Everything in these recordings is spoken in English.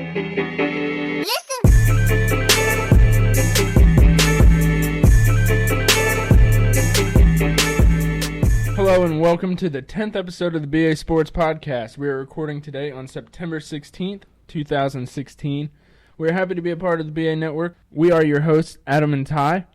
Hello and welcome to the 10th episode of the BA Sports Podcast. We are recording today on September 16th, 2016. We're happy to be a part of the BA Network. We are your hosts, Adam and Ty.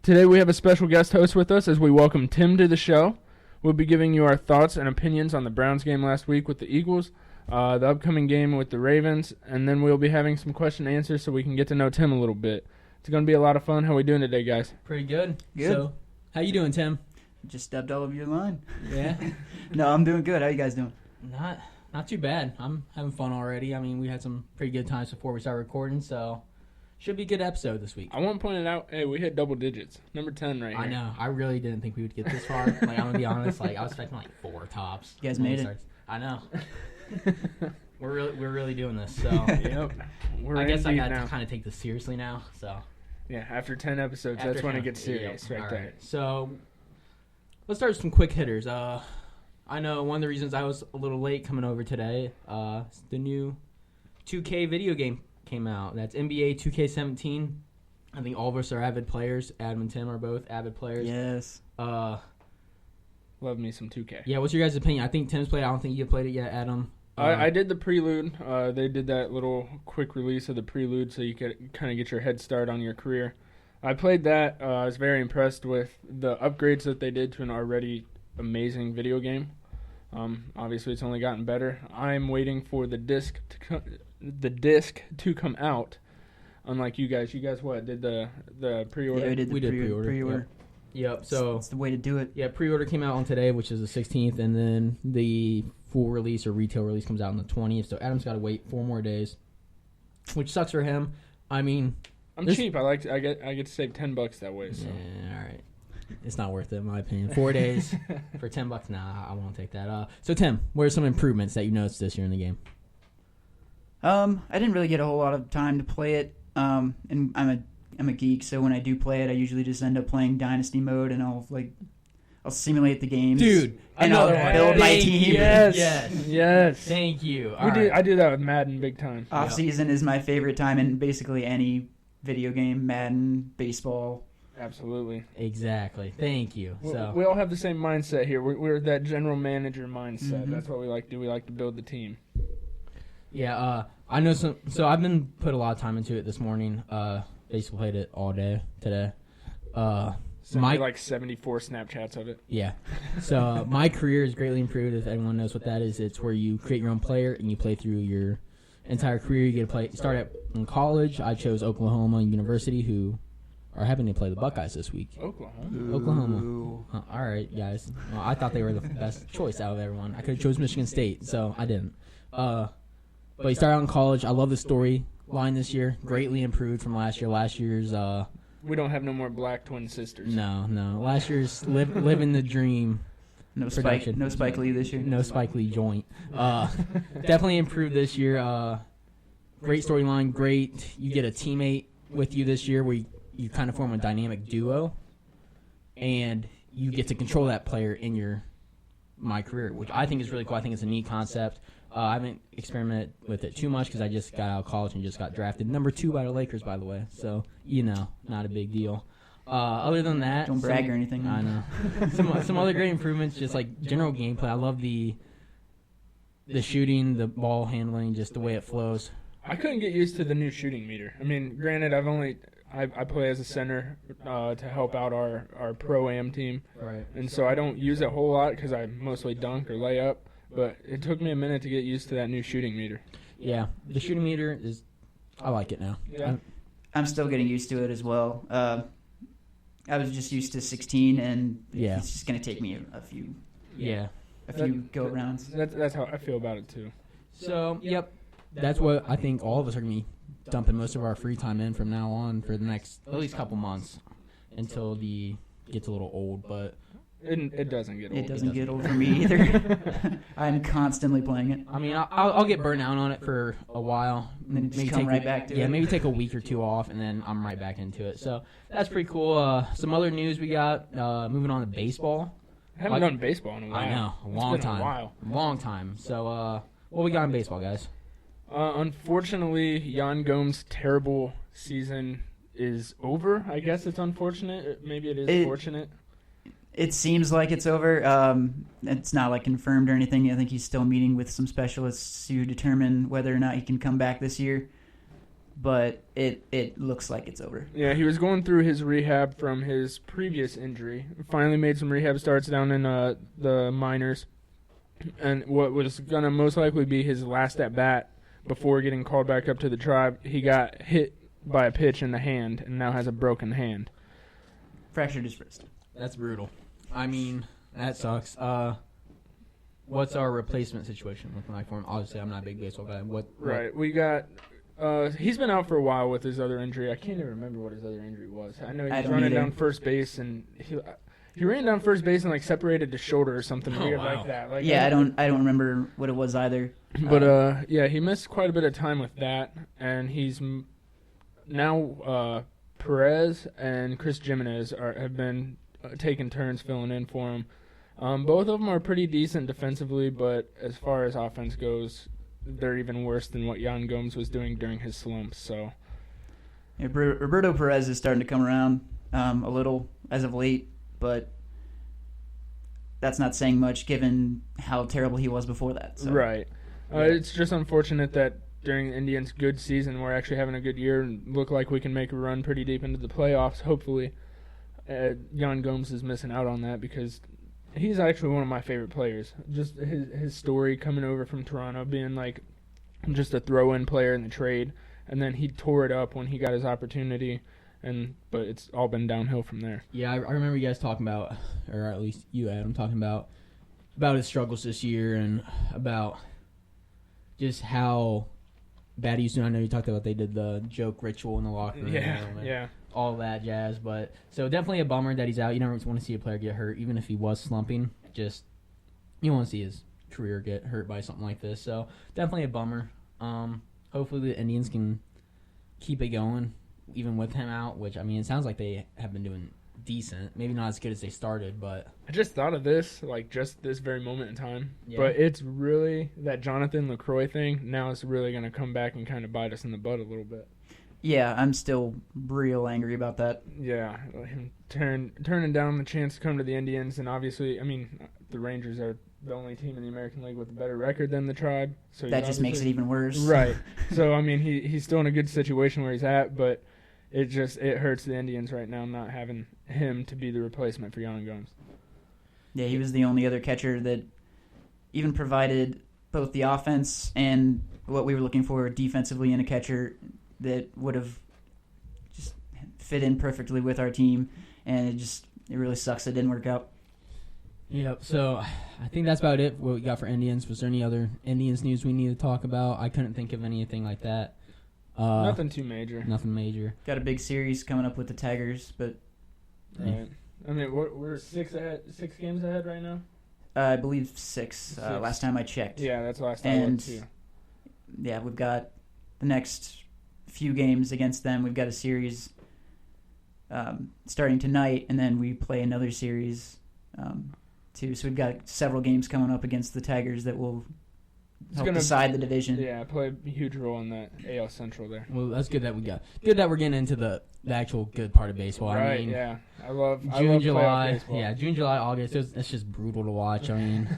Today we have a special guest host with us as we welcome Tim to the show. We'll be giving you our thoughts and opinions on the Browns game last week with the Eagles, the upcoming game with the Ravens, and then we'll be having some question and answers so we can get to know Tim a little bit. It's going to be a lot of fun. How are we doing today, guys? Pretty good. Good. So, how you doing, Tim? Just stepped all over your line. Yeah? No, I'm doing good. How you guys doing? Not too bad. I'm having fun already. I mean, we had some pretty good times before we started recording, so should be a good episode this week. I want to point it out, hey, we hit double digits. Number 10 right here. I know. I really didn't think we would get this far. Like, I'm going to be honest. Like, I was expecting, 4 tops. You guys made it. I know. We're really doing this, so. Yep. I guess I got to kind of take this seriously now, so. Yeah, after 10 episodes, that's when it gets serious right there. Right. So, let's start with some quick hitters. I know one of the reasons I was a little late coming over today, the new 2K video game came out. That's NBA 2K17. I think all of us are avid players. Adam and Tim are both avid players. Yes. Love me some 2K. Yeah, what's your guys' opinion? I think Tim's played it. I don't think you played it yet, Adam. I did the prelude. They did that little quick release of the prelude so you could kind of get your head start on your career. I played that. I was very impressed with the upgrades that they did to an already amazing video game. Obviously, it's only gotten better. I'm waiting for the disc to come out. Unlike you guys what did the pre-order? Yeah, we did pre-order. Yep. So it's the way to do it. Yeah, pre-order came out on today, which is the 16th, and then the full release or retail release comes out on the 20th. So Adam's got to wait 4 more days, which sucks for him. I mean, I'm cheap. I get to save $10 that way. So. Yeah, all right. It's not worth it, in my opinion. 4 days for $10. Nah, I won't take that. So Tim, what are some improvements that you noticed this year in the game? I didn't really get a whole lot of time to play it. And I'm a geek, so when I do play it, I usually just end up playing Dynasty mode, and I'll simulate the games. Dude, and I'll build my team. Yes. Thank you. I do that with Madden big time. Off season is my favorite time in basically any video game, Madden, baseball. Absolutely. Exactly. Thank you. So we all have the same mindset here. We're that general manager mindset. Mm-hmm. That's what we like to do. We like to build the team. Yeah, I know some. So I've been put a lot of time into it this morning. Basically played it all day today. Like 74 Snapchats of it. Yeah. So my career is greatly improved. If anyone knows what that is, it's where you create your own player and you play through your entire career. You get to start in college. I chose Oklahoma University, who are having to play the Buckeyes this week. Oklahoma. All right, guys. Well, I thought they were the best choice out of everyone. I could have chose Michigan State, so I didn't. But you start out in college. I love the storyline this year. Greatly improved from last year. Last year's we don't have no more black twin sisters. No. Last year's living the dream. No Spike Lee this year. No Spike Lee joint. Definitely improved this year. Great storyline. Great. You get a teammate with you this year where you kind of form a dynamic duo, and you get to control that player in my career, which I think is really cool. I think it's a neat concept. I haven't experimented with it too much because I just got out of college and just got drafted number 2 by the Lakers, by the way. So, not a big deal. Other than that, don't brag or anything. I know. some other great improvements, just like general gameplay. I love the shooting, the ball handling, just the way it flows. I couldn't get used to the new shooting meter. I mean, granted, I play as a center to help out our Pro-Am team. Right. And so I don't use it a whole lot because I mostly dunk or lay up. But it took me a minute to get used to that new shooting meter. Yeah, the shooting meter I like it now. Yeah. I'm still getting used to it as well. I was just used to 16, and it's just going to take me a few go-arounds. That's how I feel about it, too. So, yep, that's what I think all of us are going to be dumping most of our free time in from now on for the next at least couple months until the gets a little old, but it doesn't get old. It doesn't get old for me either. I'm constantly playing it. I mean, I'll get burnt out on it for a while. And then maybe come right back to it. Yeah, maybe take a week or 2 off, and then I'm right back into it. So that's pretty cool. Some other news we got, moving on to baseball. I haven't done baseball in a while. I know, a long time. So what we got in baseball, guys? Unfortunately, Jan Gomes' terrible season is over. I guess it's unfortunate. Maybe it is fortunate. It seems like it's over. It's not like confirmed or anything. I think he's still meeting with some specialists to determine whether or not he can come back this year. But it looks like it's over. Yeah, he was going through his rehab from his previous injury. Finally made some rehab starts down in the minors. And what was going to most likely be his last at-bat before getting called back up to the Tribe, he got hit by a pitch in the hand and now has a broken hand. Fractured his wrist. That's brutal. I mean, that sucks. What's our replacement situation looking like for him? Obviously, I'm not a big baseball guy. Right, we got... he's been out for a while with his other injury. I can't even remember what his other injury was. I know he was running down first base, and he ran down first base and separated his shoulder or something weird like that. I don't remember what it was either. But he missed quite a bit of time with that, and he's now Perez and Chris Jimenez have been taking turns filling in for him. Both of them are pretty decent defensively, but as far as offense goes, they're even worse than what Jan Gomes was doing during his slumps. So, yeah, Roberto Perez is starting to come around a little as of late, but that's not saying much given how terrible he was before that. So. Right. It's just unfortunate that during the Indians' good season, we're actually having a good year and look like we can make a run pretty deep into the playoffs, hopefully. Jan Gomes is missing out on that because he's actually one of my favorite players. Just his story coming over from Toronto, being just a throw-in player in the trade, and then he tore it up when he got his opportunity, but it's all been downhill from there. Yeah, I remember you guys talking about, or at least you, Adam, talking about his struggles this year and about just how bad he used to. I know you talked about they did the joke ritual in the locker room. Yeah. All that jazz, but so definitely a bummer that he's out. You never want to see a player get hurt, even if he was slumping. Just you want to see his career get hurt by something like this. So definitely a bummer. Hopefully the Indians can keep it going, even with him out. Which it sounds like they have been doing decent. Maybe not as good as they started, but I just thought of this just this very moment in time. Yeah. But it's really that Jonathan LaCroix thing. Now it's really going to come back and kind of bite us in the butt a little bit. Yeah, I'm still real angry about that. Yeah, him turning down the chance to come to the Indians, and obviously, the Rangers are the only team in the American League with a better record than the Tribe. So that just makes it even worse. Right. So, he's still in a good situation where he's at, but it hurts the Indians right now not having him to be the replacement for Jan Gomes. Yeah, he was the only other catcher that even provided both the offense and what we were looking for defensively in a catcher that would have just fit in perfectly with our team, and it really sucks it didn't work out. Yep, so I think that's about it, what we got for Indians. Was there any other Indians news we need to talk about? I couldn't think of anything like that. Nothing too major. Nothing major. Got a big series coming up with the Tigers, but... Right. We're 6 games ahead right now? I believe 6, last time I checked. Yeah, that's the last time I looked too. Yeah, we've got the next few games against them. We've got a series starting tonight, and then we play another series too. So we've got several games coming up against the Tigers that will help decide the division. Yeah, play a huge role in that AL Central there. Well, that's good that we're getting into the actual good part of baseball. Right, yeah. I love July. baseball. Yeah, June, July, August. It's just brutal to watch. I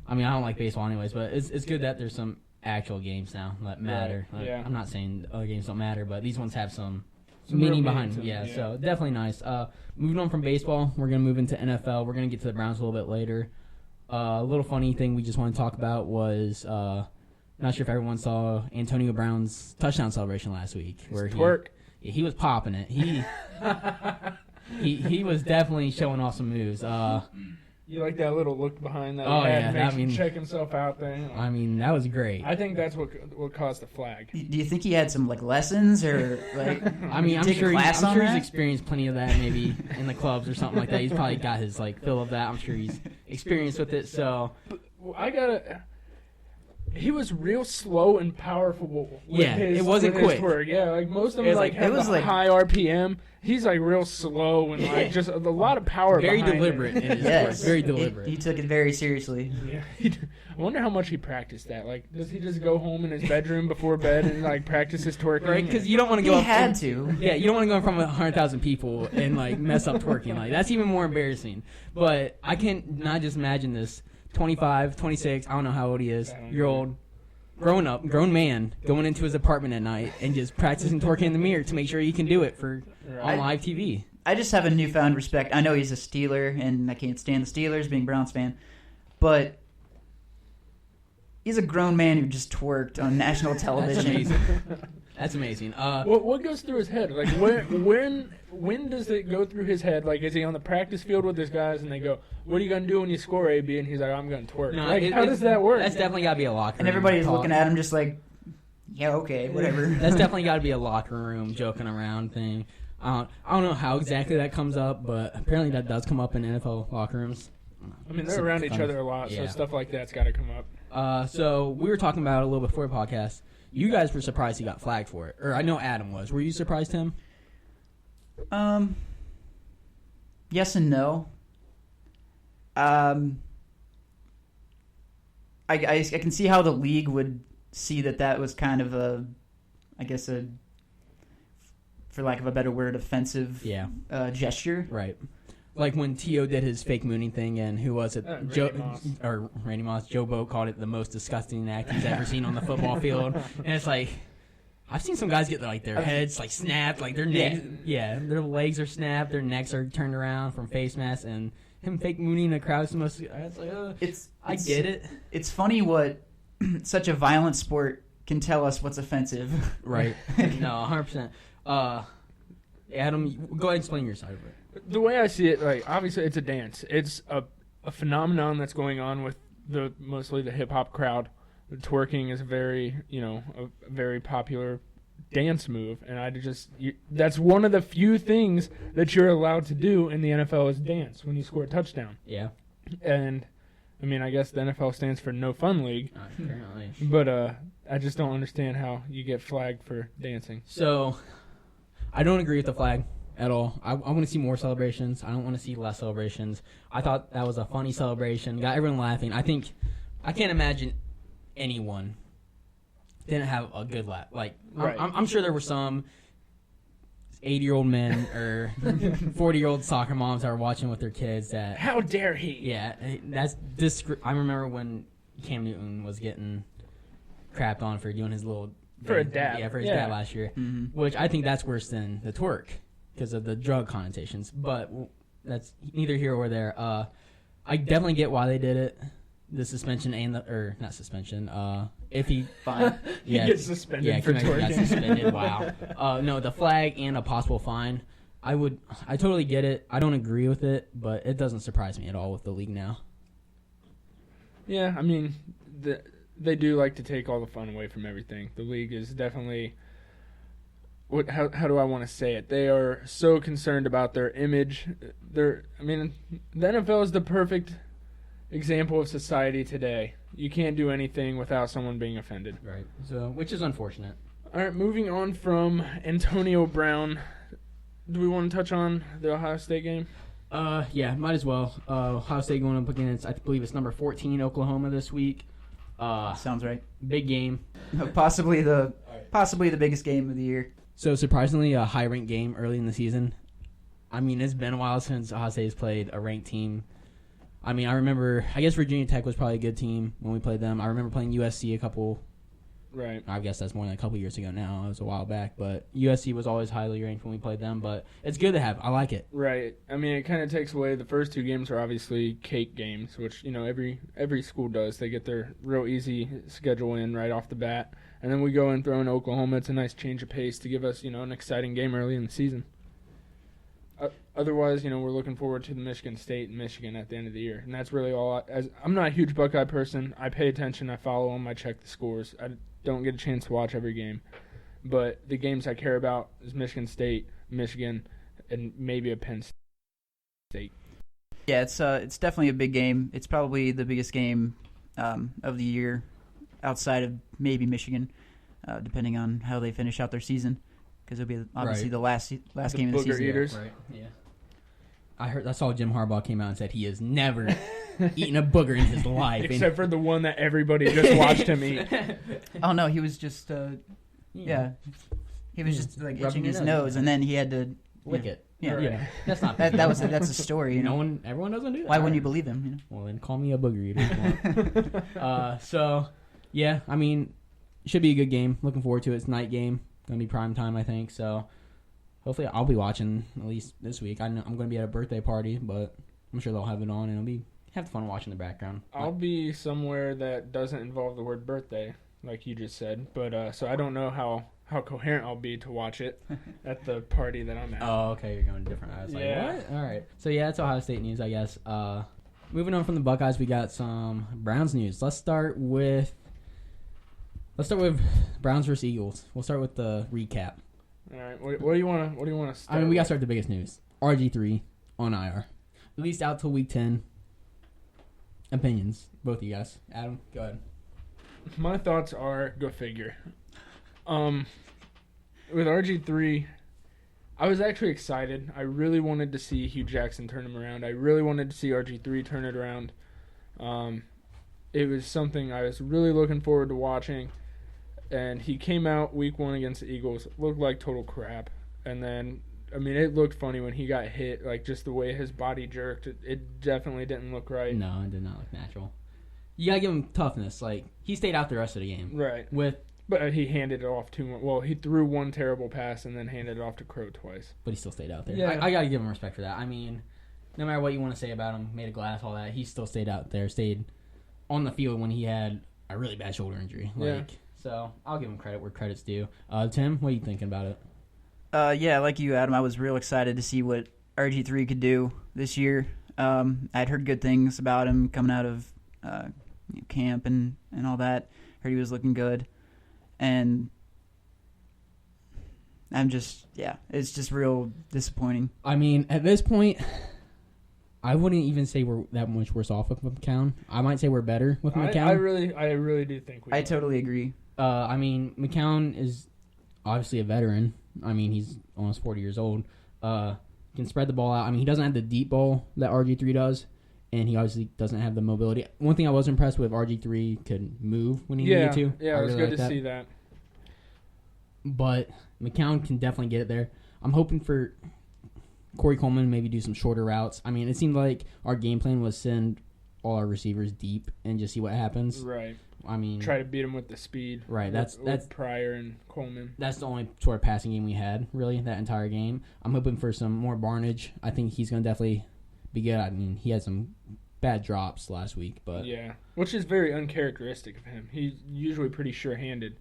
don't like baseball anyways, but it's good that there's some actual games now that matter. Right. Yeah. I'm not saying other games don't matter, but these ones have some real meaning behind them. Yeah, So definitely nice. Moving on from baseball, we're going to move into NFL. We're going to get to the Browns a little bit later. A little funny thing we just want to talk about was, not sure if everyone saw Antonio Brown's touchdown celebration last week. Where he was popping it. He was definitely showing off some moves. You like that little look behind that? Oh, yeah. Makes him check himself out there. That was great. I think that's what caused the flag. Do you think he had some lessons or I'm sure he's experienced plenty of that maybe in the clubs or something like that. He's probably got his fill of that. I'm sure he's experienced with it. So he was real slow and powerful. With It wasn't with his quick. Twerk. Yeah, like most of them have high RPM. He's like real slow and like just a lot of power. Very behind deliberate. It. In his twerk. Very deliberate. He took it very seriously. Yeah, I wonder how much he practiced that. Like, does he just go home in his bedroom before bed and like practice his twerking? Right, because you don't want to He go. had to. Yeah, you don't want to go in front of 100,000 people and like mess up twerking. Like that's even more embarrassing. But I can't not just imagine this 25, 26. I don't know how old he is. Year old. Grown man, going into his apartment at night and just practicing twerking in the mirror to make sure he can do it on live TV. I just have a newfound respect. I know he's a Steeler, and I can't stand the Steelers, being a Browns fan, but he's a grown man who just twerked on national television. That's amazing. What goes through his head? Like, when does it go through his head? Like, is he on the practice field with his guys, and they go, "What are you gonna do when you score, AB?" And he's like, "I'm gonna twerk." No, like, how does that work? That's definitely got to be a locker room. And everybody's talk. looking at him just like, yeah, okay, whatever. That's definitely got to be a locker room joking around thing. I don't know how exactly that comes up, but apparently that does come up in NFL locker rooms. I mean, they're around each other a lot, so stuff like that's got to come up. So we were talking about it a little before the podcast. You guys were surprised he got flagged for it, or I know Adam was. Were you surprised, Tim? Yes and no. I can see how the league would see that was kind of for lack of a better word, offensive gesture. Right. Like when T.O. did his fake mooning thing, and who was it? Randy Moss. Joe Bowe called it the most disgusting act he's ever seen on the football field. And it's like, I've seen some guys get like their heads like snapped, like their necks, their legs are snapped, their necks are turned around from face masks, and him fake mooning the crowd is the most. It's like, I get it. It's funny what such a violent sport can tell us what's offensive. Right. No, 100%. Adam, go ahead and explain your side of it. The way I see it, like, obviously it's a dance. It's a phenomenon that's going on with mostly the hip hop crowd. The twerking is a very popular dance move, and that's one of the few things that you're allowed to do in the NFL is dance when you score a touchdown. Yeah. And I mean, I guess the NFL stands for No Fun League. Apparently. But I just don't understand how you get flagged for dancing. So, I don't agree with the flag at all. I want to see more celebrations. I don't want to see less celebrations. I thought that was a funny celebration. Got everyone laughing. I can't imagine anyone didn't have a good laugh. Like, right. I'm sure there were some 80-year-old men or 40-year-old soccer moms that were watching with their kids that... How dare he? Yeah, I remember when Cam Newton was getting crapped on for doing his little... For a dab. Yeah, for his dab last year. Mm-hmm. Which I think that's worse than the twerk because of the drug connotations. But that's neither here or there. I definitely get why they did it. The suspension not suspension. If he fine, he gets suspended for twerking. Got suspended. Wow. No, the flag and a possible fine. I totally get it. I don't agree with it, but it doesn't surprise me at all with the league now. Yeah, I mean, they do like to take all the fun away from everything. The league is definitely. How do I want to say it? They are so concerned about their image. The NFL is the perfect example of society today. You can't do anything without someone being offended. Right. So, which is unfortunate. All right, moving on from Antonio Brown. Do we want to touch on the Ohio State game? Yeah, might as well. Ohio State going up against, I believe it's number 14 Oklahoma this week. Sounds right. Big game. Possibly the biggest game of the year. So surprisingly, a high-ranked game early in the season. I mean, it's been a while since Ohio State has played a ranked team. I mean, I guess Virginia Tech was probably a good team when we played them. I remember playing USC a couple. Right. I guess that's more than a couple years ago now. It was a while back, but USC was always highly ranked when we played them. But it's good to have. I like it. Right. I mean, it kind of takes away the first two games are obviously cake games, which every school does. They get their real easy schedule in right off the bat, and then we go and throw in Oklahoma. It's a nice change of pace to give us an exciting game early in the season. Otherwise, we're looking forward to the Michigan State and Michigan at the end of the year, and that's really all. I'm not a huge Buckeye person. I pay attention. I follow them. I check the scores. I don't get a chance to watch every game, but the games I care about is Michigan State, Michigan, and maybe a Penn State. Yeah, it's definitely a big game. It's probably the biggest game of the year outside of maybe Michigan, depending on how they finish out their season, because it'll be obviously the last game of the season. Eaters. Right. Yeah. I saw Jim Harbaugh came out and said he has never eaten a booger in his life, except for the one that everybody just watched him eat. Oh no, he was just he was just like itching his nose, and then he had to lick it. Yeah, right. That's not that's a story. You know, everyone doesn't do that. Why wouldn't you believe him? You know? Well, then call me a booger eater. So yeah, I mean, should be a good game. Looking forward to it. It's night game, gonna be prime time, I think. So hopefully, I'll be watching at least this week. I know I'm gonna be at a birthday party, but I'm sure they'll have it on, and it'll have fun watching the background. I'll be somewhere that doesn't involve the word birthday, like you just said. But so I don't know how coherent I'll be to watch it at the party that I'm at. Oh, okay, you're going different. I was like, what? All right. So yeah, that's Ohio State news, I guess. Moving on from the Buckeyes, we got some Browns news. Let's start with Browns versus Eagles. We'll start with the recap. All right. What do you want to start? I mean, we got to start with the biggest news. RG3 on IR, at least out till week 10. Opinions, both of you guys. Adam, go ahead. My thoughts are go figure. With RG3, I was actually excited. I really wanted to see Hugh Jackson turn him around. I really wanted to see RG3 turn it around. It was something I was really looking forward to watching. And he came out week 1 against the Eagles, looked like total crap. And then, I mean, it looked funny when he got hit, like just the way his body jerked. It definitely didn't look right. No, it did not look natural. You got to give him toughness. Like, he stayed out the rest of the game. Right. But he handed it off to, well, he threw one terrible pass and then handed it off to Crow twice. But he still stayed out there. Yeah. I got to give him respect for that. I mean, no matter what you want to say about him, made of glass, all that, he still stayed out there, stayed on the field when he had a really bad shoulder injury. So I'll give him credit where credit's due. Tim, what are you thinking about it? Yeah, like you, Adam, I was real excited to see what RG3 could do this year. I'd heard good things about him coming out of camp and all that. Heard he was looking good. And it's just real disappointing. I mean, at this point, I wouldn't even say we're that much worse off with McCown. I might say we're better with McCown. I really do think we are. I totally agree. I mean, McCown is obviously a veteran. I mean, he's almost 40 years old. Can spread the ball out. I mean, he doesn't have the deep ball that RG3 does, and he obviously doesn't have the mobility. One thing I was impressed with, RG3 could move when he needed to. Yeah, it was good to see that. But McCown can definitely get it there. I'm hoping for Corey Coleman to maybe do some shorter routes. I mean, it seemed like our game plan was send all our receivers deep and just see what happens. Right. I mean, try to beat him with the speed. Right. That's Pryor and Coleman. That's the only sort of passing game we had, really, that entire game. I'm hoping for some more Barnage. I think he's going to definitely be good. I mean, he had some bad drops last week, but yeah, which is very uncharacteristic of him. He's usually pretty sure-handed.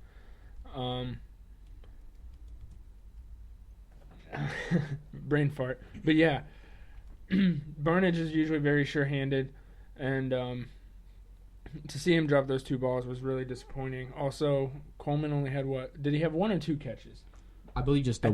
Brain fart. But yeah, Barnage is usually very sure-handed, and to see him drop those 2 balls was really disappointing. Also, Coleman only had did he have 1 or 2 catches? I believe just I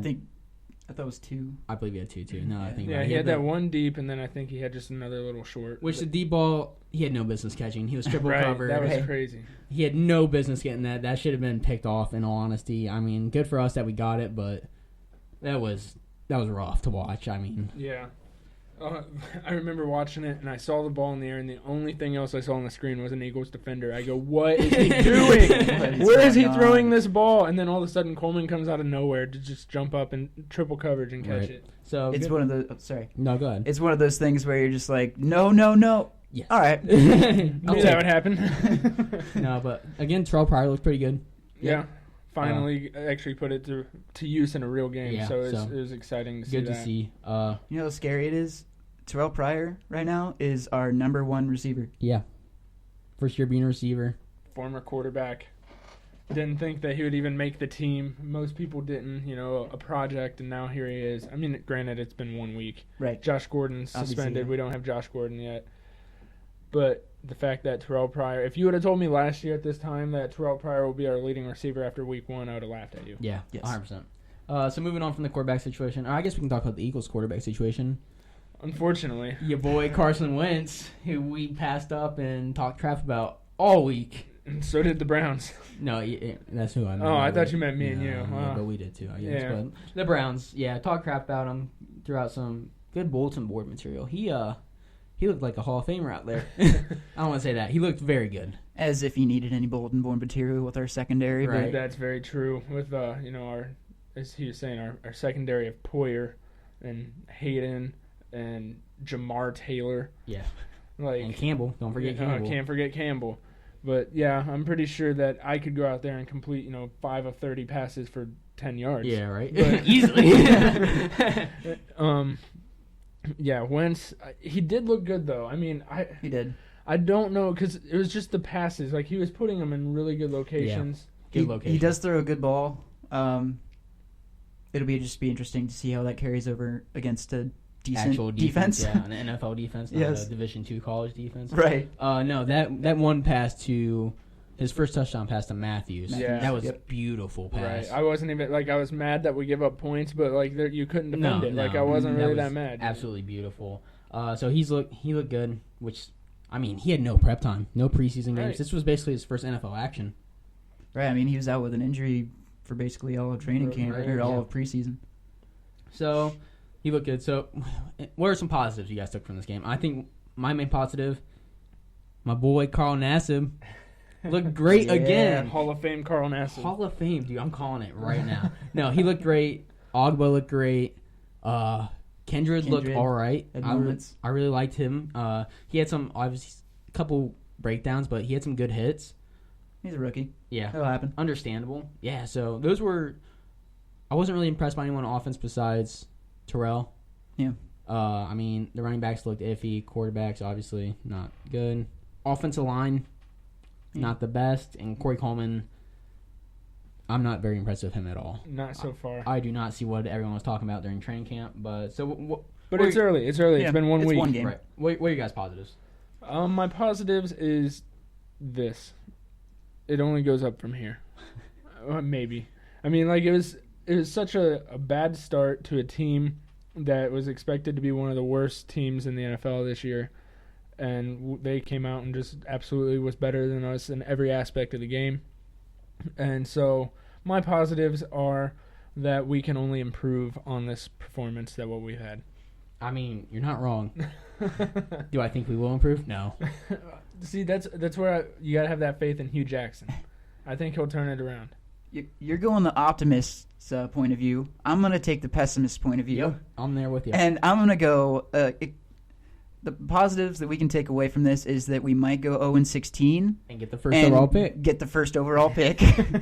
thought it was 2. I believe he had 2 too. No, I think he had that 1 deep, and then I think he had just another little short. Which the deep ball, he had no business catching. He was triple covered. That was crazy. He had no business getting that. That should have been picked off. In all honesty, I mean, good for us that we got it, but that was rough to watch. I mean, yeah. I remember watching it, and I saw the ball in the air, and the only thing else I saw on the screen was an Eagles defender. I go, what is he doing? Where is he throwing this ball? And then all of a sudden, Coleman comes out of nowhere to just jump up and triple coverage and catch it. So it's one of the. Oh, sorry. No, go ahead. It's one of those things where you're just like, no. Yes. All right. I knew that would happen. No, but again, Terrell Pryor looked pretty good. Yeah. Finally, actually put it to use in a real game, yeah, so it was exciting to see that. Good to see. You know how scary it is? Terrell Pryor right now is our number 1 receiver. Yeah. First year being a receiver. Former quarterback. Didn't think that he would even make the team. Most people didn't, a project, and now here he is. I mean, granted, it's been 1 week. Right. Josh Gordon's suspended. Yeah. We don't have Josh Gordon yet. But the fact that Terrell Pryor, if you would have told me last year at this time that Terrell Pryor will be our leading receiver after week 1, I would have laughed at you. Yeah, yes. 100%. So moving on from the quarterback situation, I guess we can talk about the Eagles quarterback situation. Unfortunately. Your boy Carson Wentz, who we passed up and talked crap about all week. And so did the Browns. No, that's who I meant. Oh, I thought you meant me and you. Yeah, but we did too, I guess. Yeah. But the Browns, talk crap about him, threw out some good bulletin board material. He looked like a Hall of Famer out there. I don't want to say that. He looked very good. As if he needed any bulletin board material with our secondary. Right. That's very true. With our, as he was saying, our secondary of Poyer and Hayden and Jamar Taylor. Yeah. And Campbell. Don't forget Campbell. Can't forget Campbell. But yeah, I'm pretty sure that I could go out there and complete 5 of 30 passes for 10 yards. Yeah, right. But, easily. Yeah, Wentz. He did look good though. I mean, he did. I don't know because it was just the passes. Like he was putting them in really good locations. Yeah. Good location. He does throw a good ball. It'll just be interesting to see how that carries over against a decent actual defense. Yeah, an NFL defense, not Yes. a Division II college defense. Right. No, that one pass to his first touchdown pass to Matthews. Yeah. That was a beautiful pass. Right. I wasn't even I was mad that we give up points, but you couldn't defend it. I wasn't really that mad. Absolutely beautiful. So he looked good, which I mean, he had no prep time, no preseason games. Right. This was basically his first NFL action. Right. I mean, he was out with an injury for basically all of training camp or all of preseason. So he looked good. So what are some positives you guys took from this game? I think my main positive, my boy Carl Nassib looked great again. Hall of Fame Carl Nassib. Hall of Fame, dude. I'm calling it right now. No, he looked great. Ogba looked great. Kendrick looked all right. I really liked him. He had some, obviously, a couple breakdowns, but he had some good hits. He's a rookie. Yeah. That'll happen. Understandable. Yeah, so those were... I wasn't really impressed by anyone on offense besides Terrell. Yeah. I mean, the running backs looked iffy. Quarterbacks, obviously, not good. Offensive line, not the best. And Corey Coleman, I'm not very impressed with him at all. Not so far. I do not see what everyone was talking about during training camp. But it's early. It's early. Yeah, it's been 1 week. It's one game. Right. What are you guys' positives? My positives is this. It only goes up from here. Maybe. I mean, it was such a bad start to a team that was expected to be one of the worst teams in the NFL this year. And they came out and just absolutely was better than us in every aspect of the game. And so my positives are that we can only improve on this performance than what we've had. I mean, you're not wrong. Do I think we will improve? No. See, that's where you got to have that faith in Hugh Jackson. I think he'll turn it around. You're going the optimist's point of view. I'm going to take the pessimist's point of view. Yep, I'm there with you. And I'm going to go... the positives that we can take away from this is that we might go 0-16. And get the first overall pick. Get the first overall pick.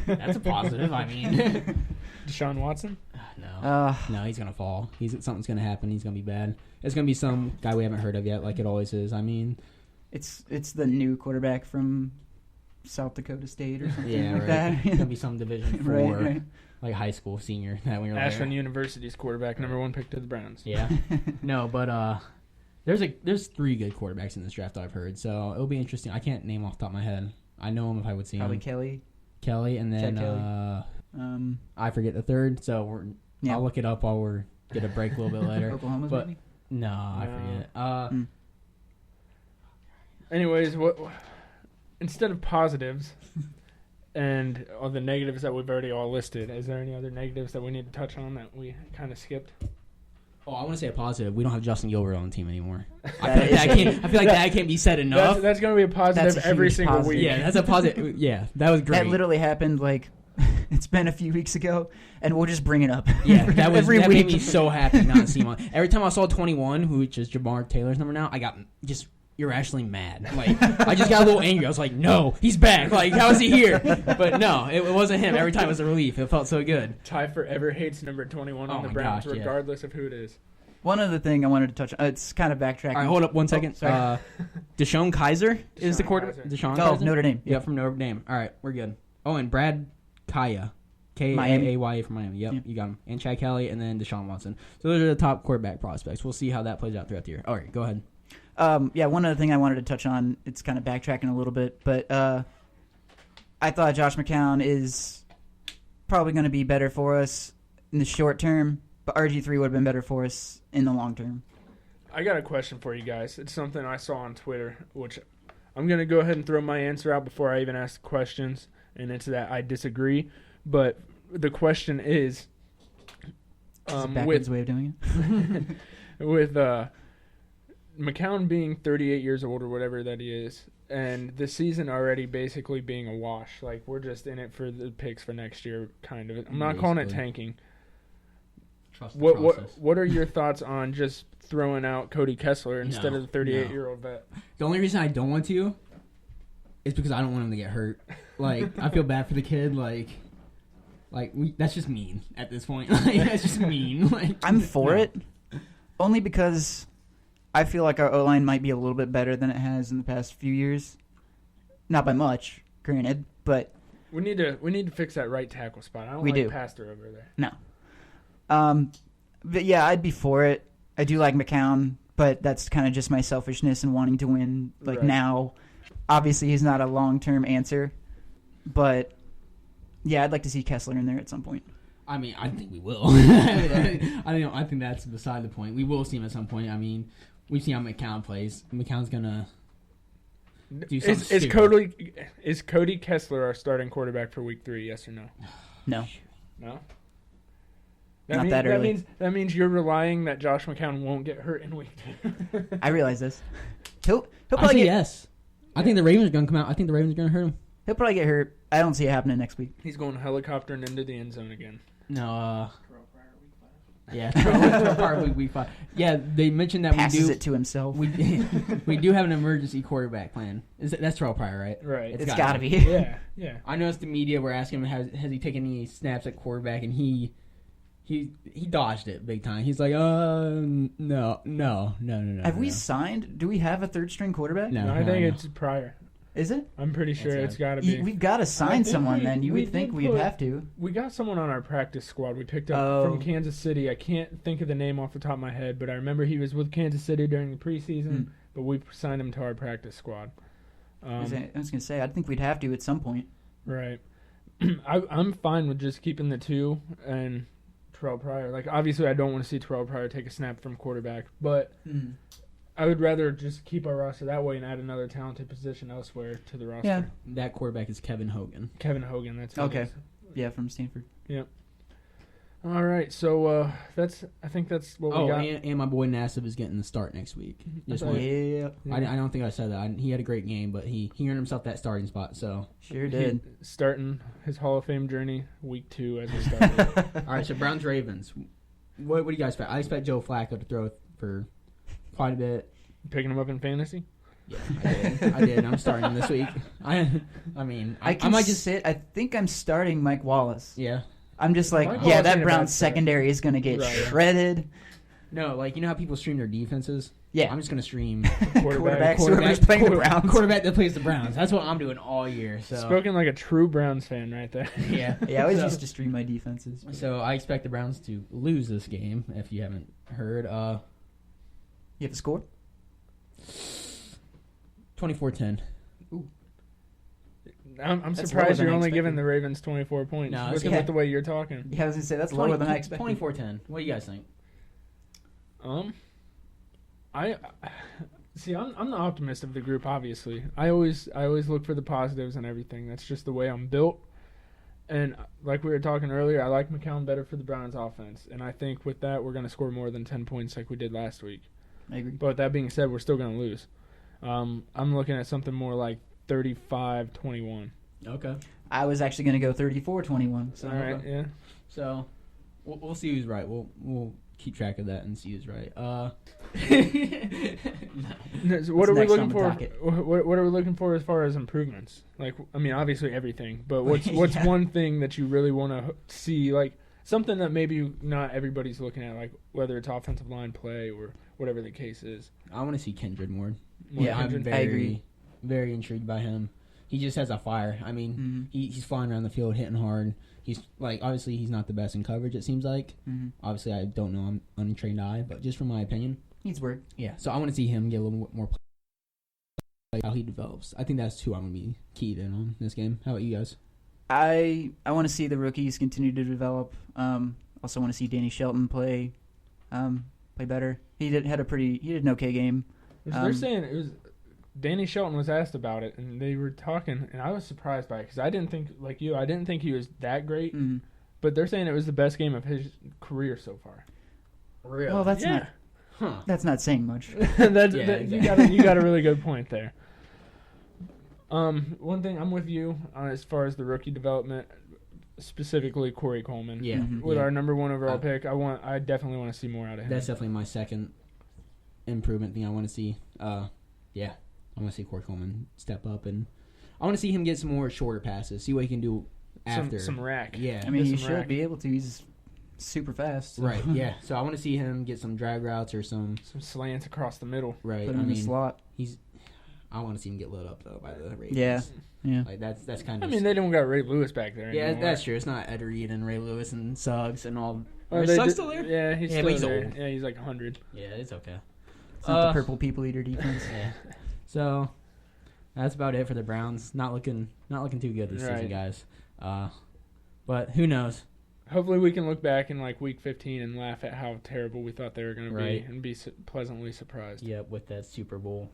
That's a positive, I mean. Deshaun Watson? No. No, he's going to fall. Something's going to happen. He's going to be bad. It's going to be some guy we haven't heard of yet, like it always is. I mean... It's the new quarterback from South Dakota State or something like that. It's going to be some Division IV, right. like high school senior. That we were Ashland University's quarterback, number 1 pick to the Browns. Yeah. No, but there's 3 good quarterbacks in this draft I've heard, so it'll be interesting. I can't name off the top of my head. I know him if I would see Probably him. Kelly, and then I forget the third, so I'll look it up while we're get a break a little bit later. Oklahoma's but maybe? No, I forget. Anyways, instead of positives and all the negatives that we've already all listed, is there any other negatives that we need to touch on that we kind of skipped? Oh, I want to say a positive. We don't have Justin Gilbert on the team anymore. I feel like that can't be said enough. That's going to be a positive every single week. Yeah, that's a positive. Yeah, that was great. That literally happened it's been a few weeks ago, and we'll just bring it up. Yeah, that made me so happy not to see him on. Every time I saw 21, which is Jamar Taylor's number now, I got just irrationally mad. I just got a little angry. I was like, no, he's back. How is he here? But no, it wasn't him. Every time it was a relief. It felt so good. Ty forever hates number 21 on the Browns, regardless of who it is. One other thing I wanted to touch on, it's kind of backtracking. All right, hold up 1 second. Sorry. Deshaun Kaiser is the quarterback. Deshaun Kaiser? Notre Dame. Yeah, from Notre Dame. All right, we're good. Oh, and Brad Kaya. K-A-A-Y-A from Miami. Yep, you got him. And Chad Kelly, and then Deshaun Watson. So those are the top quarterback prospects. We'll see how that plays out throughout the year. All right, go ahead. One other thing I wanted to touch on, it's kind of backtracking a little bit, but I thought Josh McCown is probably going to be better for us in the short term, but RG3 would have been better for us in the long term. I got a question for you guys. It's something I saw on Twitter, which I'm going to go ahead and throw my answer out before I even ask the questions, and it's that I disagree. But the question is, It's a backwards way of doing it. with McCown being 38 years old or whatever that he is, and the season already basically being a wash, like we're just in it for the picks for next year, kind of. I'm not calling it tanking. Trust the process. What are your thoughts on just throwing out Cody Kessler instead of the 38-year-old vet? The only reason I don't want to is because I don't want him to get hurt. Like, I feel bad for the kid. That's just mean at this point. That's just mean. I'm for it, only because I feel like our O-line might be a little bit better than it has in the past few years. Not by much, granted, but we need to fix that right tackle spot. I don't like Pastor over there. No. But yeah, I'd be for it. I do like McCown, but that's kind of just my selfishness and wanting to win now. Obviously, he's not a long-term answer, but yeah, I'd like to see Kessler in there at some point. I mean, I think we will. I think that's beside the point. We will see him at some point. I mean, we've seen how McCown plays. McCown's gonna do something Is Cody Kessler our starting quarterback for Week 3? Yes or no? No. No. That early. That means you're relying that Josh McCown won't get hurt in Week 2. I realize this. He'll I probably say yes. I think the Ravens are gonna come out. I think the Ravens are gonna hurt him. He'll probably get hurt. I don't see it happening next week. He's going helicoptering into the end zone again. No. Terrell Pryor week 5. Yeah, they mentioned that passes it to himself. We do have an emergency quarterback plan. That's Terrell Pryor, right? Right. It's got to be. Yeah. I noticed the media were asking him has he taken any snaps at quarterback, and he dodged it big time. He's like, no. Have we signed? Do we have a third string quarterback? No, I think it's Pryor. Is it? I'm pretty sure it's got to be. We've got to sign someone then. You would think we'd have to. We got someone on our practice squad we picked up from Kansas City. I can't think of the name off the top of my head, but I remember he was with Kansas City during the preseason, but we signed him to our practice squad. I was going to say, I think we'd have to at some point. Right. I'm fine with just keeping the 2 and Terrell Pryor. Like, obviously, I don't want to see Terrell Pryor take a snap from quarterback, but I would rather just keep our roster that way and add another talented position elsewhere to the roster. Yeah. That quarterback is Kevin Hogan. That's okay. Yeah, from Stanford. Yep. All right, so I think that's what we got. And my boy Nassib is getting the start next week. Yeah. I don't think I said that. He had a great game, but he earned himself that starting spot. So sure did. Starting his Hall of Fame journey Week 2 as a starter. All right, so Browns Ravens. What do you guys expect? I expect Joe Flacco to throw for quite a bit. Picking him up in fantasy? Yeah, I did. I'm starting him this week. I might just say it. I think I'm starting Mike Wallace. Yeah. I'm just like, that Browns secondary is going to get shredded. No, like, you know how people stream their defenses? Yeah. I'm just going to stream quarterback whoever's playing the Browns. Quarterback that plays the Browns. That's what I'm doing all year. So. Spoken like a true Browns fan right there. Yeah. I always used to stream my defenses. So I expect the Browns to lose this game, if you haven't heard. You have a score? 24-10. Ooh. I'm surprised you're only giving the Ravens 24 points. No, looking at the way you're talking. Yeah, I was going to say, that's lower than I expected. 24-10. What do you guys think? I see. I'm the optimist of the group. Obviously, I always look for the positives and everything. That's just the way I'm built. And like we were talking earlier, I like McCown better for the Browns offense, and I think with that we're going to score more than 10 points like we did last week. I agree. But that being said, we're still going to lose. I'm looking at something more like 35-21. Okay. I was actually going to go 34-21. So. All right. Yeah. So we'll see who's right. We'll keep track of that and see who's right. What are we looking for? What are we looking for as far as improvements? Like, I mean, obviously everything, but what's one thing that you really want to see, like something that maybe not everybody's looking at, like whether it's offensive line play or whatever the case is? I want to see Kendrick more. I agree. Very intrigued by him. He just has a fire. I mean, he's flying around the field, hitting hard. He's like, obviously, he's not the best in coverage, it seems like. Obviously, I don't know. I'm untrained eye, but just from my opinion. Needs work. Yeah, so I want to see him get a little bit more play, how he develops. I think that's who I'm going to be keyed in on this game. How about you guys? I want to see the rookies continue to develop. Also want to see Danny Shelton play better. He did an okay game. They're saying it was Danny Shelton was asked about it, and they were talking, and I was surprised by it because I didn't think, like you, I didn't think he was that great. Mm-hmm. But they're saying it was the best game of his career so far. Really? Well, that's not saying much. Exactly. You got a really good point there. One thing I'm with you as far as the rookie development, specifically Corey Coleman. Yeah. With our number 1 overall pick, I definitely want to see more out of him. That's definitely my second improvement thing I want to see. I want to see Corey Coleman step up, and I want to see him get some more shorter passes, see what he can do after. Some rack. Yeah. I mean, he some should rack. be able to. He's super fast. So. Right, yeah. So I want to see him get some drag routes or some slants across the middle. Right. Put him in the slot. I want to see him get lit up, though, by the Ravens. Yeah. Like, that's kind of... I mean, they don't got Ray Lewis back there anymore. Yeah, that's true. It's not Ed Reed and Ray Lewis and Suggs and all... Is Suggs still there? Yeah, he's still but he's there. old. Yeah, he's like 100. Yeah, it's okay. It's not the purple people eater defense. Yeah. So, that's about it for the Browns. Not looking too good this season, guys. But who knows? Hopefully we can look back in like week 15 and laugh at how terrible we thought they were going to be Right. and be pleasantly surprised. Yeah, with that Super Bowl.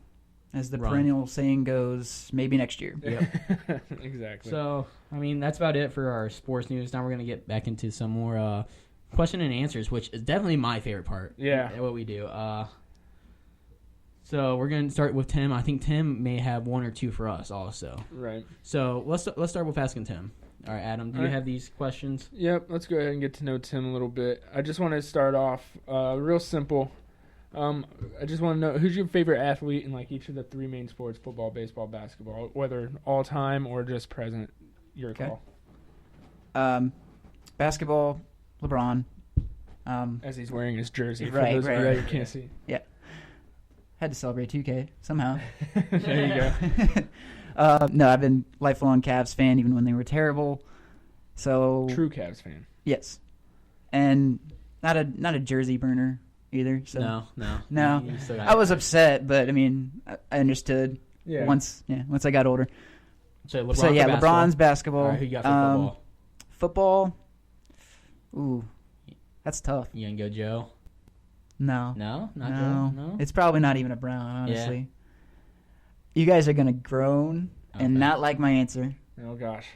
As the Run. perennial saying goes, maybe next year. Yep. Exactly. So, I mean, that's about it for our sports news. Now we're going to get back into some more question and answers, which is definitely my favorite part. Yeah. What we do. So we're going to start with Tim. I think Tim may have 1 or 2 for us also. Right. So let's start with asking Tim. All right, Adam, do you have these questions? Yep, let's go ahead and get to know Tim a little bit. I just want to start off real simple. I just want to know, who's your favorite athlete in like each of the 3 main sports, football, baseball, basketball, whether all time or just present? Your call. Basketball, LeBron. As he's wearing his jersey. Right, for those right, of you right, that can't see. Yeah. Had to celebrate 2K somehow. There you go. No, I've been lifelong Cavs fan even when they were terrible. So True Cavs fan. Yes, and not a jersey burner either. So No. I was upset, but I mean, I understood Yeah. once I got older. So, LeBron So yeah, for basketball. LeBron's basketball. All right, who you got for football? Football. Ooh, that's tough. You gonna go Joe? No, No, not no. Joe. No. It's probably not even a Brown, honestly. You guys are gonna groan and Okay. not like my answer. Oh, gosh.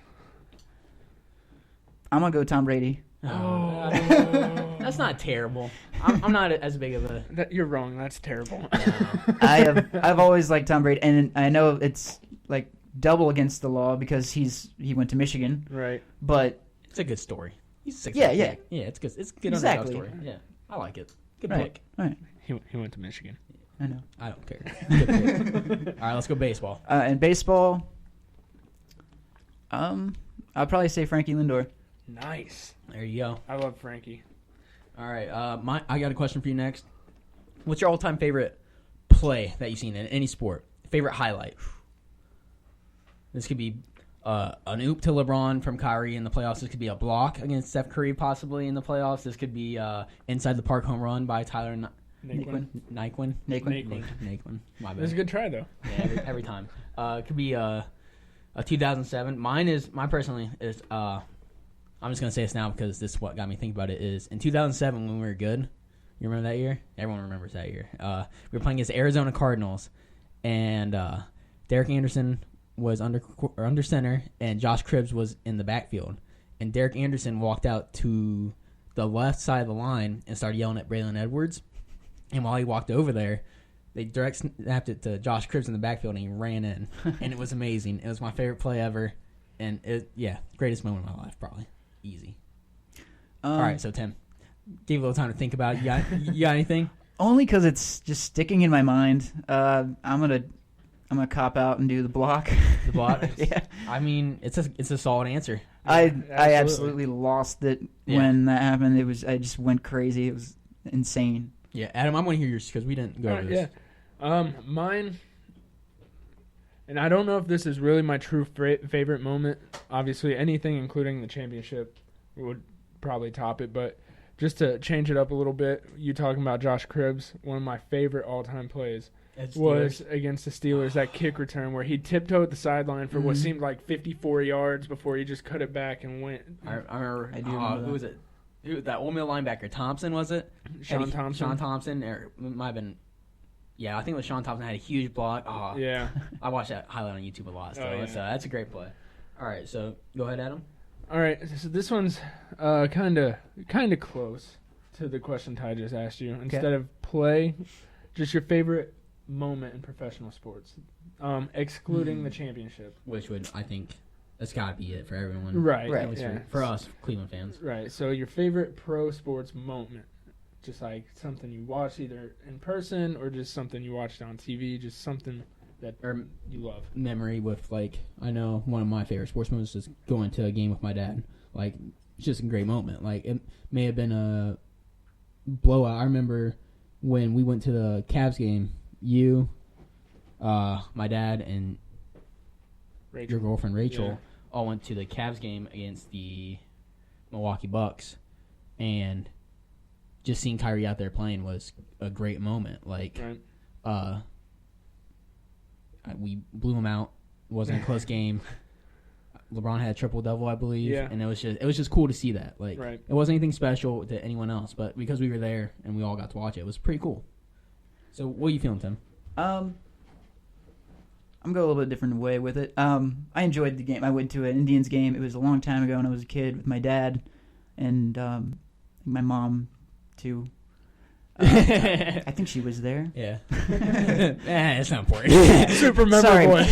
I'm gonna go Tom Brady. Oh. That's not terrible. I'm not as big of a. You're wrong. That's terrible. I've always liked Tom Brady, and I know it's like double against the law because he went to Michigan, Right. but It's a good story. He's 6 Yeah, foot yeah. big. Yeah. It's good. It's a good Exactly. underdog story. Yeah, I like it. Good Right. pick. Right. He went to Michigan. I know. I don't care. Good pick. All right, let's go baseball. And baseball, I'll probably say Frankie Lindor. Nice. There you go. I love Frankie. All right, I got a question for you next. What's your all-time favorite play that you've seen in any sport? Favorite highlight? This could be an oop to LeBron from Kyrie in the playoffs. This could be a block against Steph Curry possibly in the playoffs. This could be inside the park home run by Tyler Naquin. Naquin. My bad. It was a good try, though. Yeah, every time. It could be a 2007. Mine personally is. I'm just gonna say this now because this is what got me thinking about it. Is in 2007 when we were good. You remember that year? Everyone remembers that year. We were playing against the Arizona Cardinals, and Derek Anderson was under center, and Josh Cribbs was in the backfield. And Derek Anderson walked out to the left side of the line and started yelling at Braylon Edwards. And while he walked over there, they direct snapped it to Josh Cribbs in the backfield, and he ran in. And it was amazing. It was my favorite play ever. And, greatest moment of my life, probably. Easy. All right, so Tim, give you a little time to think about it. You got anything? Only because it's just sticking in my mind. I'm gonna cop out and do the block. The block? Yeah. I mean, it's a solid answer. I absolutely lost it when that happened. I just went crazy. It was insane. Yeah, Adam, I want to hear yours because we didn't go over this. Yeah. Mine, and I don't know if this is really my true favorite moment. Obviously, anything including the championship would probably top it, but just to change it up a little bit, you talking about Josh Cribbs, one of my favorite all-time plays was against the Steelers, that kick return where he tiptoed the sideline for what seemed like 54 yards before he just cut it back and went. I remember. I do remember who was it? That Ole Miss linebacker, Thompson, was it? Sean Thompson. Sean Thompson, or it might have been Yeah, I think LaShawn Thompson had a huge block. Oh, Yeah. I watched that highlight on YouTube a lot. So that's a great play. All right, so go ahead, Adam. All right, so this one's kind of close to the question Ty just asked you. Instead of play, just your favorite moment in professional sports, excluding the championship. Which would, I think, that's got to be it for everyone. Right. Right. At least for us, Cleveland fans. Right. So your favorite pro sports moment, just like something you watched either in person or just something you watched on TV, just something that you love. Memory with, like, I know one of my favorite sports moments is going to a game with my dad. Like, it's just a great moment. Like, it may have been a blowout. I remember when we went to the Cavs game, you, my dad, and your girlfriend Rachel all went to the Cavs game against the Milwaukee Bucks, and just seeing Kyrie out there playing was a great moment. Like, we blew him out. It wasn't a close game. LeBron had a triple-double, I believe, and it was just cool to see that. Like, it wasn't anything special to anyone else, but because we were there and we all got to watch it, it was pretty cool. So, what are you feeling, Tim? I'm going a little bit different way with it. I enjoyed the game. I went to an Indians game. It was a long time ago when I was a kid with my dad and my mom, too. I think she was there. Yeah. It's not important. Super memorable.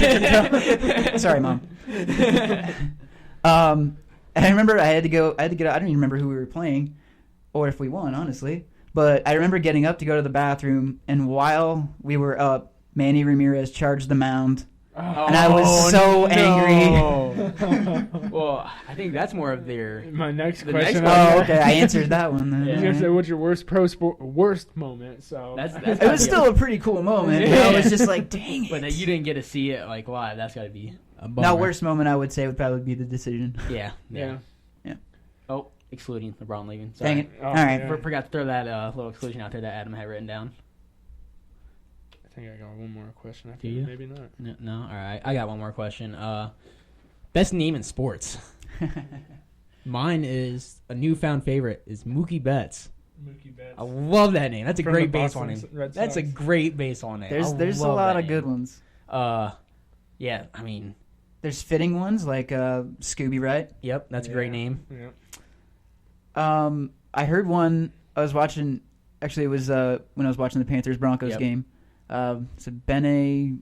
Sorry, Mom. And I remember I had to get out. I don't even remember who we were playing or if we won, honestly. But I remember getting up to go to the bathroom, and while we were up, Manny Ramirez charged the mound. And I was so angry. Well, I think that's more of my next question. Okay, I answered that one then. I was gonna say, what's your worst moment? So it was still a pretty cool moment. But I was just like, dang it. But you didn't get to see it like live. That's got to be a bummer. Now, worst moment I would say would probably be the decision. Yeah. Oh, excluding LeBron leaving. Sorry. Dang it. All right. Forgot to throw that little exclusion out there that Adam had written down. I think I got one more question. Do you? Maybe not. No. All right. I got one more question. Best name in sports. Mine is a newfound favorite. Is Mookie Betts. Mookie Betts. I love that name. That's a great baseball name. That's a great baseball name. There's a lot of good ones. Yeah. I mean, there's fitting ones like Scooby, right? Yep. That's a great name. Yeah. I heard one. I was watching. Actually, it was when I was watching the Panthers Broncos game. It's a Bene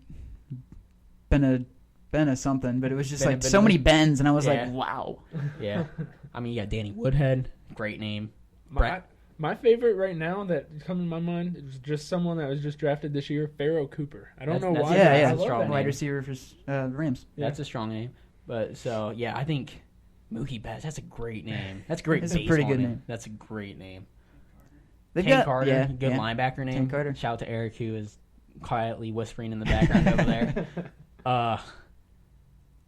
something, but it was just like so many Bens, and I was like, wow. Yeah. I mean, you got Danny Woodhead, great name. My favorite right now that comes in my mind is just someone that was just drafted this year, Pharaoh Cooper. I don't know why. Yeah, strong wide receiver for the Rams. That's a strong name. But so yeah, I think Mookie Betts. That's a great name. That's a great. That's a pretty good name. That's a great name. Ken Carter, good linebacker name. Ken Carter. Shout out to Eric, who is quietly whispering in the background over there. I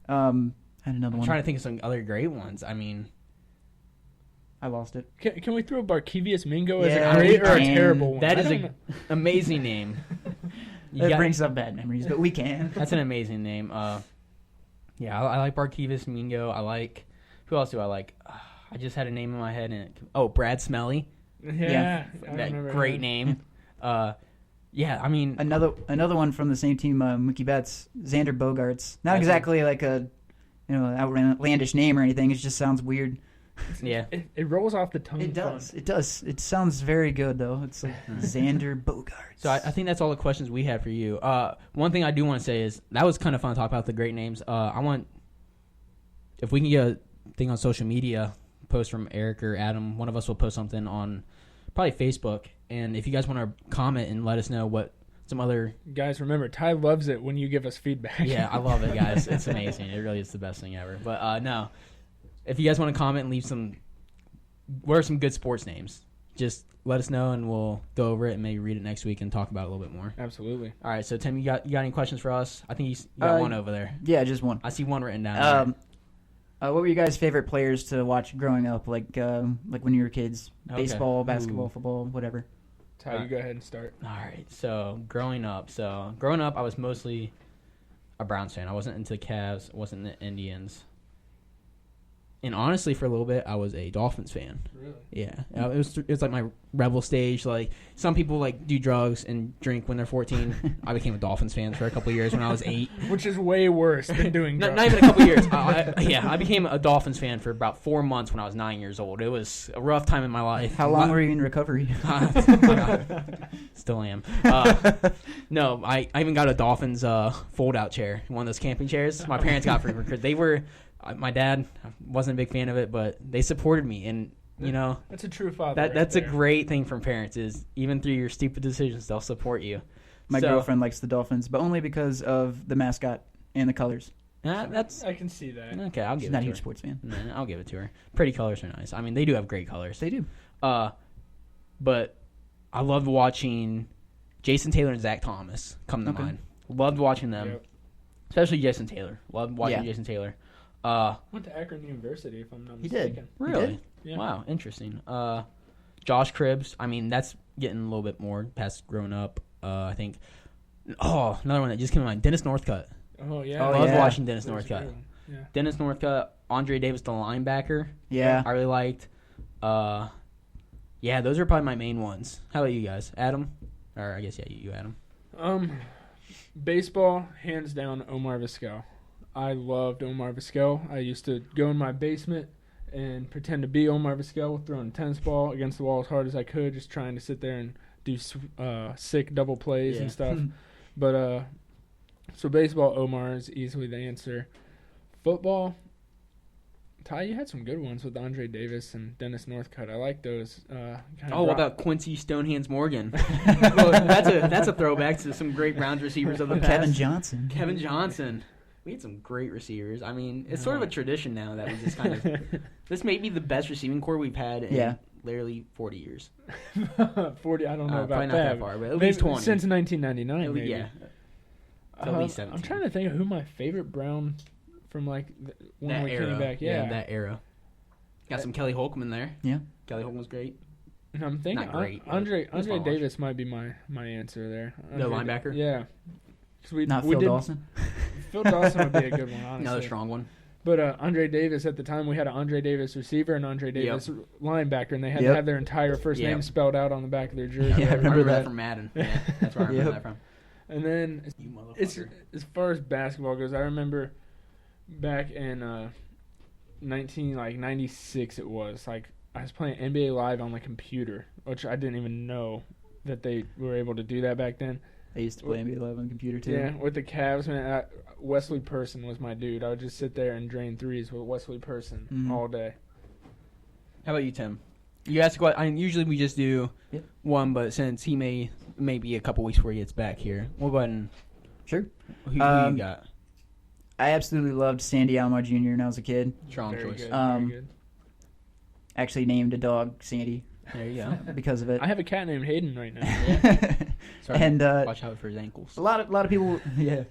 had another one. I'm trying to think of some other great ones. I mean, I lost it. Can we throw Barkevius Mingo as a great or a terrible one? That is an amazing name. It brings up bad memories, but we can. That's an amazing name. Yeah, I like Barkevius Mingo. I like who else do I like? I just had a name in my head and Brad Smelly. Yeah, that great name. Yeah, I mean another one from the same team, Mookie Betts, Xander Bogaerts. Not exactly like a outlandish name or anything. It just sounds weird. Yeah, it rolls off the tongue. It does. It does. It sounds very good though. It's like Xander Bogaerts. So I think that's all the questions we had for you. One thing I do want to say is that was kind of fun to talk about the great names. If we can get a thing on social media, post from Eric or Adam, one of us will post something on probably Facebook. And if you guys want to comment and let us know what some other... Guys, remember, Ty loves it when you give us feedback. Yeah, I love it, guys. It's amazing. It really is the best thing ever. But no, if you guys want to comment and leave what are some good sports names? Just let us know and we'll go over it and maybe read it next week and talk about it a little bit more. Absolutely. All right, so Tim, you got any questions for us? I think you got one over there. Yeah, just one. I see one written down. What were you guys' favorite players to watch growing up? Like when you were kids? Baseball, basketball, football, whatever. Ty, you go ahead and start. All right. So growing up, I was mostly a Browns fan. I wasn't into the Cavs. I wasn't into the Indians. And honestly, for a little bit, I was a Dolphins fan. Really? Yeah, it was like my rebel stage. Like some people like do drugs and drink when they're 14. I became a Dolphins fan for a couple of years when I was 8. Which is way worse than doing drugs. Not even a couple of years. I became a Dolphins fan for about 4 months when I was 9 years old. It was a rough time in my life. How long were you in recovery? Still am. No, I even got a Dolphins fold-out chair, one of those camping chairs. My parents got for they were. My dad wasn't a big fan of it, but they supported me, and you know that's a true father. That's a great thing from parents is even through your stupid decisions, they'll support you. My girlfriend likes the Dolphins, but only because of the mascot and the colors. That's I can see that. okay. I'll give She's it not to a her. huge sports fan. No, I'll give it to her. Pretty colors are nice. I mean, they do have great colors. They do. But I loved watching Jason Taylor and Zach Thomas come to mind. Loved watching them, especially Jason Taylor. Loved watching Jason Taylor. Went to Akron University, if I'm not He mistaken. did. Really? He did? Yeah. Wow, interesting. Josh Cribbs. I mean, that's getting a little bit more past growing up. I think. Oh, another one that just came to mind. Dennis Northcutt. Oh yeah. Oh, I love yeah. watching Dennis That was a Northcutt. good one. Yeah. Dennis Northcutt, Andre Davis, the linebacker. Yeah. I really liked. Yeah, those are probably my main ones. How about you guys, Adam? Or I guess you Adam. Baseball, hands down, Omar Vizquel. I loved Omar Vizquel. I used to go in my basement and pretend to be Omar Vizquel, throwing a tennis ball against the wall as hard as I could, just trying to sit there and do sick double plays and stuff. But so baseball, Omar is easily the answer. Football, Ty, you had some good ones with Andre Davis and Dennis Northcutt. I like those. What about Quincy Stonehands Morgan? Well, that's a throwback to some great Browns receivers of the past. Kevin Johnson. We had some great receivers. I mean, it's sort of a tradition now that we just kind of. This may be the best receiving core we've had in literally 40 years. 40, I don't know about probably not that far, but at maybe least 20. Since 1999, maybe. Yeah. At least 17. I'm trying to think of who my favorite Brown from when that we era. came back. Yeah, that era. Got some Kelly Holcomb in there. Yeah. Kelly Holcomb was great. And I'm thinking Not great, Andre it was fun to Davis might be my answer there. The linebacker? Yeah. Not Phil Dawson? Phil Dawson would be a good one, honestly. Another strong one. But Andre Davis, at the time, we had an Andre Davis receiver and Andre Davis linebacker, and they had to have their entire first name spelled out on the back of their jersey. Yeah, I remember that from Madden. Yeah, that's where I remember that from. And then, You motherfucker. as far as basketball goes, I remember back in 1996 it was, I was playing NBA Live on the computer, which I didn't even know that they were able to do that back then. I used to play NBA Live on the computer, too. Yeah, with the Cavs, man, Wesley Person was my dude. I would just sit there and drain threes with Wesley Person all day. How about you, Tim? You asked what? Usually we just do one, but since he may be a couple weeks before he gets back here, we'll go ahead and Sure. who you got? I absolutely loved Sandy Alomar Jr. when I was a kid. Strong Very choice. good, very good. Actually named a dog Sandy There you go. because of it. I have a cat named Hayden right now. Sorry, And watch out for his ankles. a lot of people, a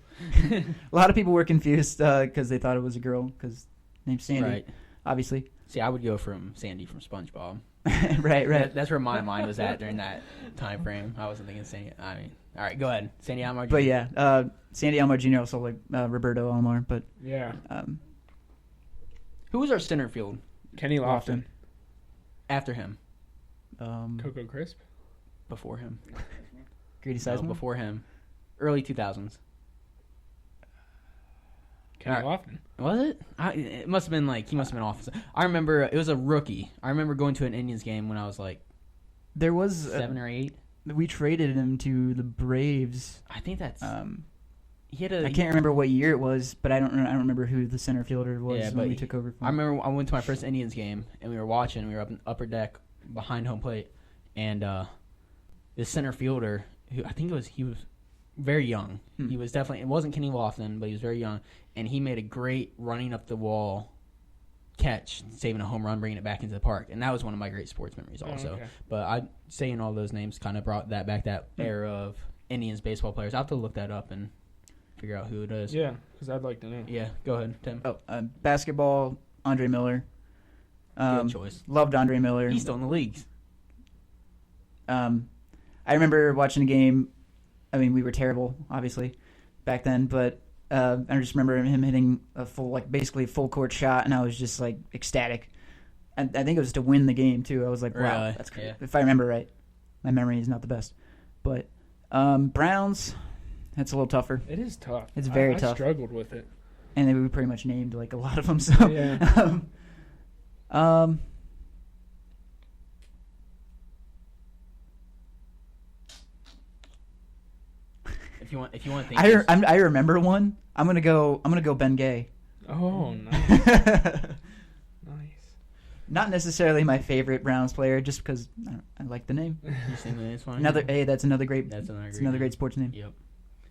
lot of people were confused because they thought it was a girl because named Sandy, Right. obviously. See, I would go from Sandy from SpongeBob. right. That's where my mind was at during that time frame. I wasn't thinking Sandy. I mean, all right, go ahead, Sandy Alomar Jr. But yeah, Sandy Alomar Jr. also like Roberto Alomar, but Yeah. Who was our center field Kenny Lofton. after him? Coco Crisp. Before him? Grady No, Sizemore. before him. Early 2000s. Kenny Lofton. Was it? It must have been he must have been off. I remember it was a rookie. I remember going to an Indians game when I was There was 7 or 8. We traded him to the Braves. I think that's. He had I can't remember what year it was, but I don't remember who the center fielder was when we took over from. I remember I went to my first Indians game and we were watching. We were up in upper deck behind home plate, and this center fielder who I think he was very young. He was definitely, it wasn't Kenny Lofton, but he was very young, and he made a great running up the wall catch, saving a home run, bringing it back into the park, and that was one of my great sports memories also. Okay. But I saying all those names kind of brought that back, that era of Indians baseball players. I'll have to look that up and figure out who it is. Yeah, because I'd like to know. Yeah, go ahead, Tim. Basketball, Andre Miller. Good choice. Loved Andre Miller. He's still in the leagues. I remember watching a game. I mean, we were terrible, obviously, back then, but I just remember him hitting a basically a full court shot, and I was just like ecstatic. I think it was to win the game too. I was like, wow, Really? that's great. Yeah. If I remember right, my memory is not the best, but Browns, that's a little tougher. It is tough. It's very I tough. struggled with it. And then we pretty much named like a lot of them. So Yeah. If you want to think. I remember one. I'm gonna go Ben Gay. Oh, nice. Nice. Not necessarily my favorite Browns player, just because I like the name. You think that it's fine? That's another great. That's It's another great sports name. Yep,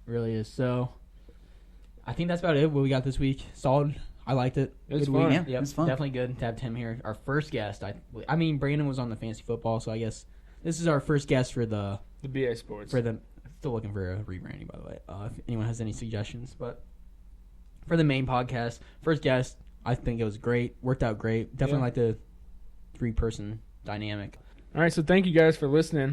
really is. So, I think that's about it. What we got this week, solid. I liked it. It was Good fun. week. Yeah, Yep, it was fun. definitely good to have Tim here. Our first guest. I mean, Brandon was on the fantasy football, so I guess this is our first guest for the BA Sports. Still looking for a rebranding, by the way. If anyone has any suggestions, but for the main podcast, first guest, I think it was great. Worked out great. Definitely like the 3-person dynamic. All right, so thank you guys for listening.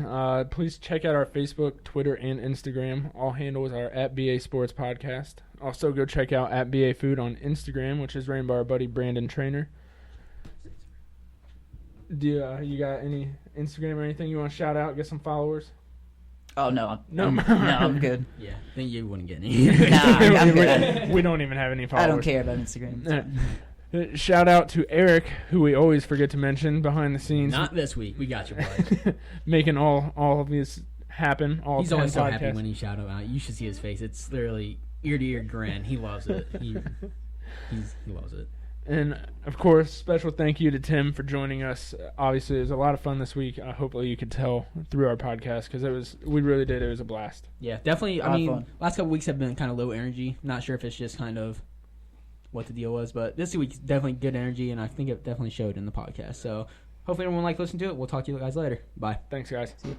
Please check out our Facebook, Twitter, and Instagram. All handles are at BA Sports Podcast. Also, go check out at BA Food on Instagram, which is ran by our buddy Brandon Trainer. Do you got any Instagram or anything you want to shout out? Get some followers? Oh no, No. I'm good. Yeah, I think you wouldn't get any. Nah, I'm good. We don't even have any followers. I don't care about Instagram. Shout out to Eric, who we always forget to mention behind the scenes. Not this week. We got you, bud. Making all of this happen. He's always so happy when you shout him out. You should see his face. It's literally ear to ear grin. He loves it. He loves it. And, of course, special thank you to Tim for joining us. Obviously, it was a lot of fun this week. Hopefully you could tell through our podcast because we really did. It was a blast. Yeah, definitely. A lot of fun. Last couple weeks have been kind of low energy. Not sure if it's just kind of what the deal was, but this week's definitely good energy, and I think it definitely showed in the podcast. So hopefully everyone liked listening to it. We'll talk to you guys later. Bye. Thanks, guys. See you.